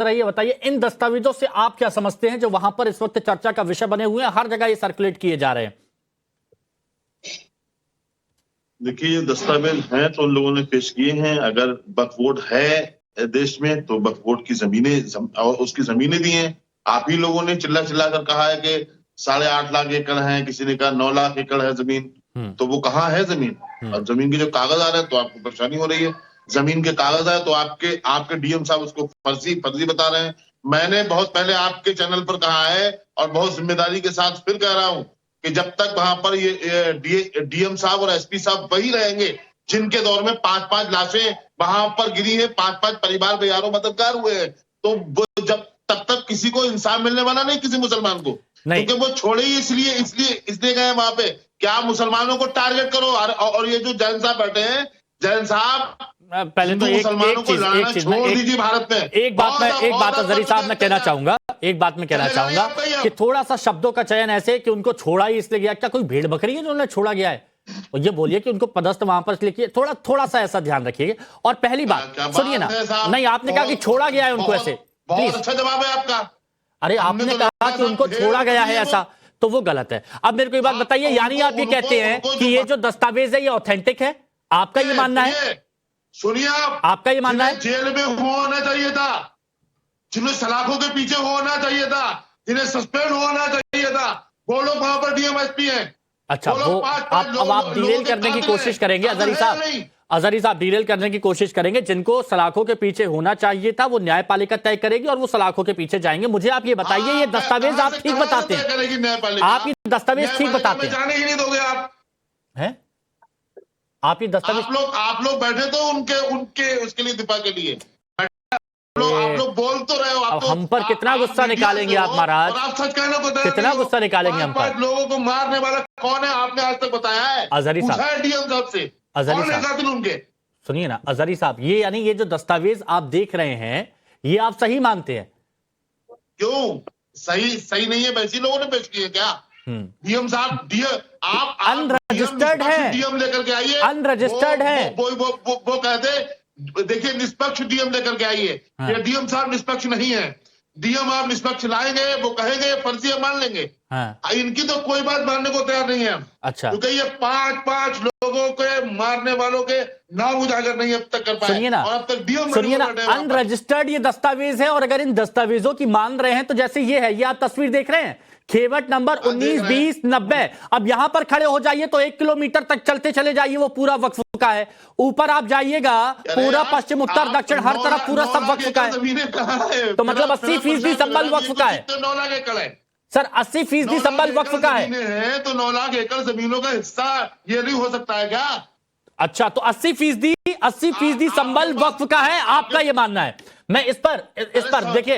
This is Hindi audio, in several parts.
जरा ये बताइए, इन दस्तावेजों से आप क्या समझते हैं जो वहां पर इस वक्त चर्चा का विषय बने हुए हैं, हर जगह ये सर्कुलेट किए जा रहे हैं? देखिए, ये दस्तावेज हैं तो उन लोगों ने पेश किए हैं। अगर वक्फ बोर्ड है देश में तो वक्फ बोर्ड की जमीनें और उसकी जमीनें दी हैं। आप ही लोगों ने चिल्ला चिल्ला कर कहा है कि 8.5 लाख एकड़ है, किसी ने कहा 9 लाख एकड़ है जमीन। तो वो कहाँ है जमीन? और जमीन के जो कागज आ रहे हैं तो आपको परेशानी हो रही है। जमीन के कागज आए तो आपके डीएम साहब उसको फर्जी बता रहे हैं। मैंने बहुत पहले आपके चैनल पर कहा है और बहुत जिम्मेदारी के साथ फिर कह रहा हूं कि जब तक वहां पर ये डीएम साहब और एसपी साहब वही रहेंगे जिनके दौर में 5-5 लाशें वहां पर गिरी है, 5-5 परिवार बेयारो मददगार हुए हैं, तो वो जब तब तक किसी को इंसाफ मिलने वाला नहीं, किसी मुसलमान को। क्योंकि वो छोड़े ही इसलिए गए वहां पे कि आप मुसलमानों को टारगेट करो। और ये जो जैन साहब बैठे हैं, जैन साहब पहले तो एक चीज भारत में एक बात अजहरी साहब मैं कहना चाहूंगा, कि थोड़ा सा शब्दों का चयन ऐसे कि उनको छोड़ा ही इसलिए गया। क्या कोई भेड़ बकरी है जो उन्हें छोड़ा गया है? और ये बोलिए कि उनको पदस्थ वहां पर इसलिए थोड़ा सा ऐसा ध्यान रखिएगा। और पहली बात सुनिए ना, नहीं आपने कहा कि छोड़ा गया है उनको ऐसे, बहुत अच्छा जवाब है आपका। अरे आपने कहा कि उनको छोड़ा गया है ऐसा, तो वो गलत है। अब मेरे को ये बात बताइए, यानी आप ये कहते हैं कि ये जो दस्तावेज है ये ऑथेंटिक है, आपका ये मानना है? सुनिए, आपका ये मानना है? जेल में होना चाहिए था, जिन्हें सलाखों के पीछे होना चाहिए था, जिन्हें सस्पेंड होना चाहिए था, वो लोग वहां पर डीएमएसपी हैं। अच्छा, वो अब आप डिटेल करने की कोशिश करेंगे अजहरी साहब, डिटेल करने की कोशिश करेंगे। जिनको सलाखों के पीछे होना चाहिए था वो न्यायपालिका तय करेगी और वो सलाखों के पीछे जाएंगे। मुझे आप ये बताइए, ये दस्तावेज आप ठीक बताते हैं? आप ये दस्तावेज ठीक बताते हैं? जाने ही नहीं दोगे आप हैं? आप ये दस्तावेज आप लोग बैठे तो उनके उसके लिए दिफा के लिए आप लोग बोल तो रहे हो। अब हम पर कितना गुस्सा निकालेंगे आप महाराज? आप सच कहने को कितना गुस्सा निकालेंगे हम पर? लोगों को मारने वाला कौन है आपने आज तक बताया है? अजहरी साहब, डीएम साहब से उनके सुनिए ना अजहरी साहब, ये यानी ये जो दस्तावेज आप देख रहे हैं ये आप सही मानते हैं? क्यों सही नहीं है? वैसे लोगों ने पेश किए क्या? डीएम साहब आप अनरजिस्टर्ड है, डीएम लेकर के आइए। अनरजिस्टर्ड है। वो कहते देखिए निष्पक्ष डीएम लेकर के आइए। ये डीएम साहब निष्पक्ष नहीं है। डीएम आप निष्पक्ष लाएंगे, वो कहेंगे फर्जी मान लेंगे। इनकी तो कोई बात मानने को तैयार नहीं है। अच्छा, क्योंकि ये 5 लोगों के मारने वालों के नाम उजागर नहीं अब तक कर पाए। सुनिए ना, और अब तक डीएम सुनिए ना, अनरजिस्टर्ड ये दस्तावेज है और अगर इन दस्तावेजों की मान रहे हैं तो जैसे ये है, ये आप तस्वीर देख रहे हैं, खेवट नंबर 19-20-90। अब यहां पर खड़े हो जाइए तो 1 किलोमीटर तक चलते चले जाइए, वो पूरा वक्फ का है। ऊपर आप जाइएगा, पूरा पश्चिम उत्तर दक्षिण हर तरफ पूरा सब वक्फ का है। तो मतलब 80% संबल वक्फ का है। 9 लाख एकड़ है सर, 80% संबल वक्फ का है। तो 9 लाख एकड़ जमीनों का हिस्सा ये नहीं हो सकता है क्या? अच्छा, तो 80% संबल वक्फ का है, आपका ये मानना है? मैं इस पर देखिए,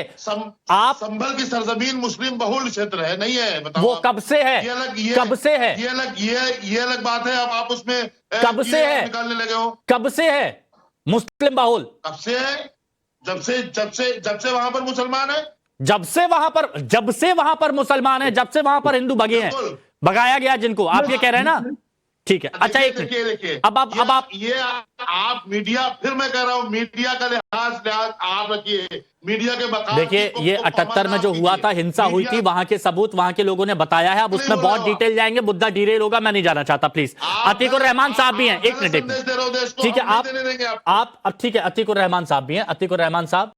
आप संभल की सरजमीन मुस्लिम बहुल क्षेत्र है, नहीं है? बताओ वो कब से है? कब से है? ये अलग बात है। अब आप उसमें कब से है? निकालने लगे हो। कब से है मुस्लिम बहुल? कब से है? जब से वहां पर मुसलमान है। जब से वहां पर मुसलमान है, जब से वहां पर हिंदू भगे हैं, भगाया गया जिनको, आप ये कह रहे हैं ना? ठीक है। अच्छा, एक देखिए अब आप ये आप मीडिया, फिर मैं कह रहा हूं मीडिया का लिहाज आप रखिए। मीडिया के बकाया देखिए, ये 78 में जो हुआ था, हिंसा हुई थी, वहां के सबूत वहां के लोगों ने बताया है। अब उसमें बहुत डिटेल जाएंगे, मुद्दा डिटेल होगा, मैं नहीं जाना चाहता प्लीज। अतीकुर रहमान साहब भी हैं, एक मिनट, ठीक है आप ठीक है, अतीकुर रहमान साहब भी हैं। अतीकुर रहमान साहब,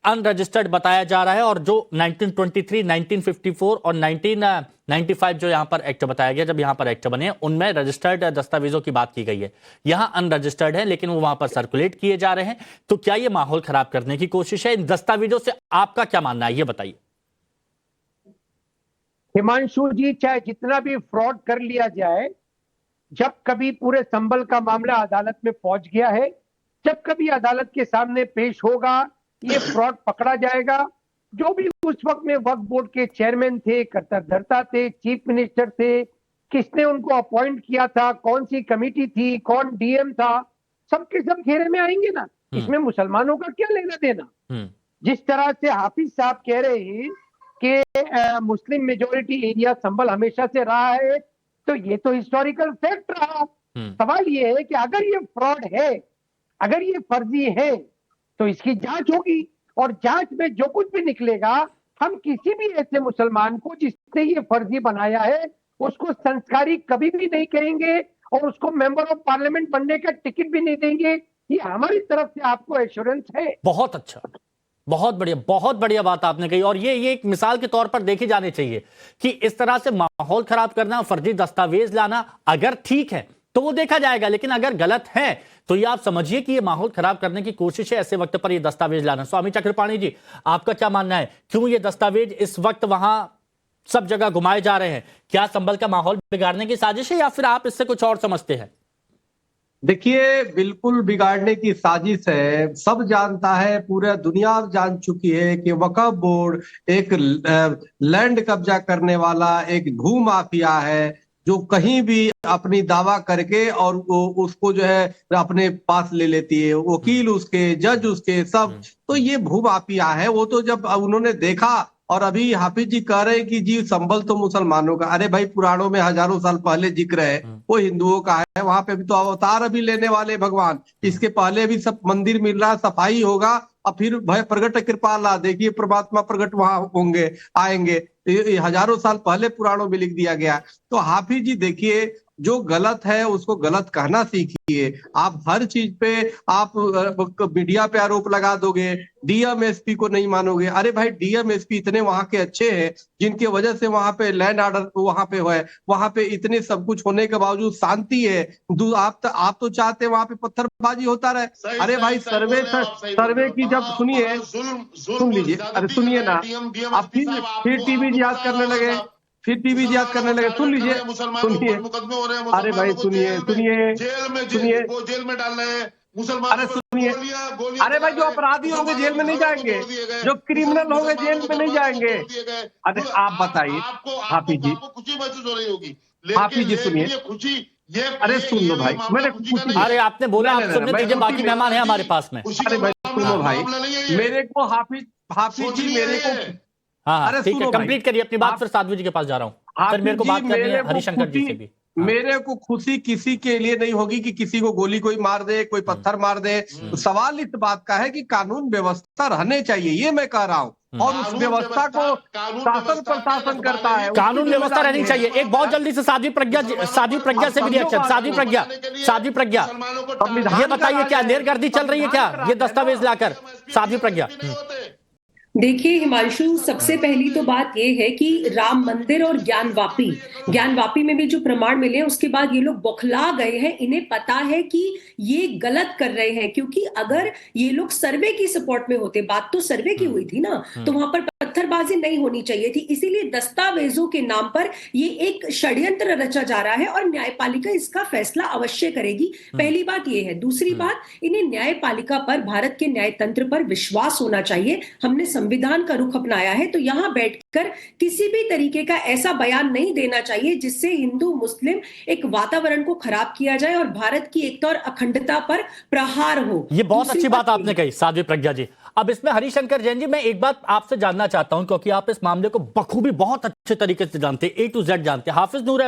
अनरजिस्टर्ड बताया जा रहा है और जो 1923, 1954 और 1995 जो यहां पर एक्ट बताया गया, जब यहां पर एक्ट बने, उनमें रजिस्टर्ड दस्तावेजों की बात की गई है। यहां अनरजिस्टर्ड है लेकिन वो वहां पर सर्कुलेट किए जा रहे हैं। तो क्या ये माहौल खराब करने की कोशिश है? इन दस्तावेजों से आपका क्या मानना है, ये बताइए। हिमांशु जी, चाहे जितना भी फ्रॉड कर लिया जाए, जब कभी पूरे संभल का मामला अदालत में पहुंच गया है, जब कभी अदालत के सामने पेश होगा, ये फ्रॉड पकड़ा जाएगा। जो भी उस वक्त में वक्फ बोर्ड के चेयरमैन थे, कर्तव्यदर्ता थे, चीफ मिनिस्टर थे, किसने उनको अपॉइंट किया था, कौन सी कमेटी थी, कौन डीएम था, सबके सब घेरे में आएंगे ना। इसमें मुसलमानों का क्या लेना देना? जिस तरह से हाफिज साहब कह रहे हैं कि मुस्लिम मेजोरिटी एरिया संभल हमेशा से रहा है, तो ये तो हिस्टोरिकल फैक्ट रहा। सवाल ये है कि अगर ये फ्रॉड है, अगर ये फर्जी है, तो इसकी जांच होगी और जांच में जो कुछ भी निकलेगा, हम किसी भी ऐसे मुसलमान को जिसने ये फर्जी बनाया है उसको संस्कारी कभी भी नहीं कहेंगे और उसको मेंबर ऑफ पार्लियामेंट बनने का टिकट भी नहीं देंगे। ये हमारी तरफ से आपको एश्योरेंस है। बहुत अच्छा, बहुत बढ़िया बात आपने कही। और ये एक मिसाल के तौर पर देखी जानी चाहिए कि इस तरह से माहौल खराब करना, फर्जी दस्तावेज लाना अगर ठीक है तो वो देखा जाएगा, लेकिन अगर गलत है तो ये आप समझिए कि ये माहौल खराब करने की कोशिश है ऐसे वक्त पर ये दस्तावेज लाना। स्वामी चक्रपाणी जी, आपका क्या मानना है, क्यों ये दस्तावेज इस वक्त वहां सब जगह घुमाए जा रहे हैं? क्या संभल का माहौल बिगाड़ने की साजिश है या फिर आप इससे कुछ और समझते हैं? देखिए, बिल्कुल बिगाड़ने की साजिश है। सब जानता है, पूरा दुनिया जान चुकी है कि वक्फ बोर्ड एक लैंड कब्जा करने वाला एक भू माफिया है, जो कहीं भी अपनी दावा करके और उसको जो है अपने पास ले लेती है, वकील उसके, जज उसके, सब। तो ये भू माफिया है। वो तो जब उन्होंने देखा, और अभी हाफिज जी कह रहे हैं कि जी संभल तो मुसलमानों का, अरे भाई पुराणों में हजारों साल पहले जिक्र है, वो हिंदुओं का है। वहां पे भी तो अवतार अभी लेने वाले भगवान, इसके पहले भी सब मंदिर मिल रहा, सफाई होगा और फिर भय प्रगट कृपाला, देखिए परमात्मा प्रगट वहां होंगे, आएंगे। ये हजारों साल पहले पुराणों में लिख दिया गया। तो हाफिज जी देखिए, जो गलत है उसको गलत कहना सीखिए। आप हर चीज पे आप मीडिया पे आरोप लगा दोगे, डीएमएसपी को नहीं मानोगे। अरे भाई, डीएमएसपी इतने वहां के अच्छे हैं जिनकी वजह से वहां पे लैंड ऑर्डर वहां पे है, वहां पे इतने सब कुछ होने के बावजूद शांति है। आप तो चाहते हैं वहां पे पत्थरबाजी होता रहे। अरे भाई, सर्वे की जब सुनिए, सुन लीजिए, अरे सुनिए ना, आप फिर टीवी याद करने लगे, सुन लीजिए, सुनिए, अरे भाई सुनिए, जेल में डाल रहे हैं मुसलमान। अरे सुनिए, अरे भाई, जो अपराधी होंगे जेल में नहीं जाएंगे, जो क्रिमिनल होंगे जेल में नहीं जाएंगे। अरे आप बताइए हाफिज जी, खुशी महसूस हो रही होगी, हाफिज जी सुनिए, खुशी ये, अरे सुन लो भाई, मैंने खुशी, अरे आपने बोला, आप सुनने दीजिए, बाकी मेहमान है हमारे पास में। अरे भाई सुनो भाई, मेरे को हाफिज जी मेरे को, हाँ अरे ठीक है, कंप्लीट करिए अपनी बात, फिर साध्वी जी के पास जा रहा हूँ, फिर मेरे को बात करनी है हरिशंकर जी से भी। मेरे को खुशी किसी के लिए नहीं होगी कि किसी को गोली कोई मार दे, कोई पत्थर मार दे। सवाल इस बात का है कि कानून व्यवस्था रहने चाहिए, ये मैं कह रहा हूँ, और उस व्यवस्था को शासन प्रशासन करता है। कानून व्यवस्था रहनी चाहिए। एक बहुत जल्दी से साध्वी प्रज्ञा से भी रिएक्शन। साध्वी प्रज्ञा, ये बताइए, क्या नेरगर्दी चल रही है क्या ये दस्तावेज लाकर? साध्वी प्रज्ञा। देखिए हिमांशु, सबसे पहली तो बात ये है कि राम मंदिर और ज्ञानवापी में भी जो प्रमाण मिले उसके बाद ये लोग बौखला गए हैं। इन्हें पता है कि ये गलत कर रहे हैं, क्योंकि अगर ये लोग सर्वे की सपोर्ट में होते, बात तो सर्वे की हुई थी ना, तो वहां पर पत्थरबाजी नहीं होनी चाहिए थी। इसीलिए दस्तावेजों के नाम पर ये एक षड्यंत्र रचा जा रहा है और न्यायपालिका इसका फैसला अवश्य करेगी। पहली बात ये है। दूसरी बात, इन्हें न्यायपालिका पर, भारत के न्यायतंत्र पर विश्वास होना चाहिए। हमने संविधान का रुख अपनाया है, तो यहां बैठकर किसी भी तरीके का ऐसा बयान नहीं देना चाहिए जिससे हिंदू मुस्लिम एक वातावरण को खराब किया जाए और भारत की एकता और अखंडता पर प्रहार हो। ये बहुत अच्छी बात आपने कही साध्वी प्रज्ञा जी। अब इसमें हरिशंकर जैन जी, मैं एक बात आपसे जानना चाहता हूं, क्योंकि आप इस मामले को बखूबी बहुत अच्छे तरीके से जानते हैं, A to Z जानते हैं। हाफिज नूर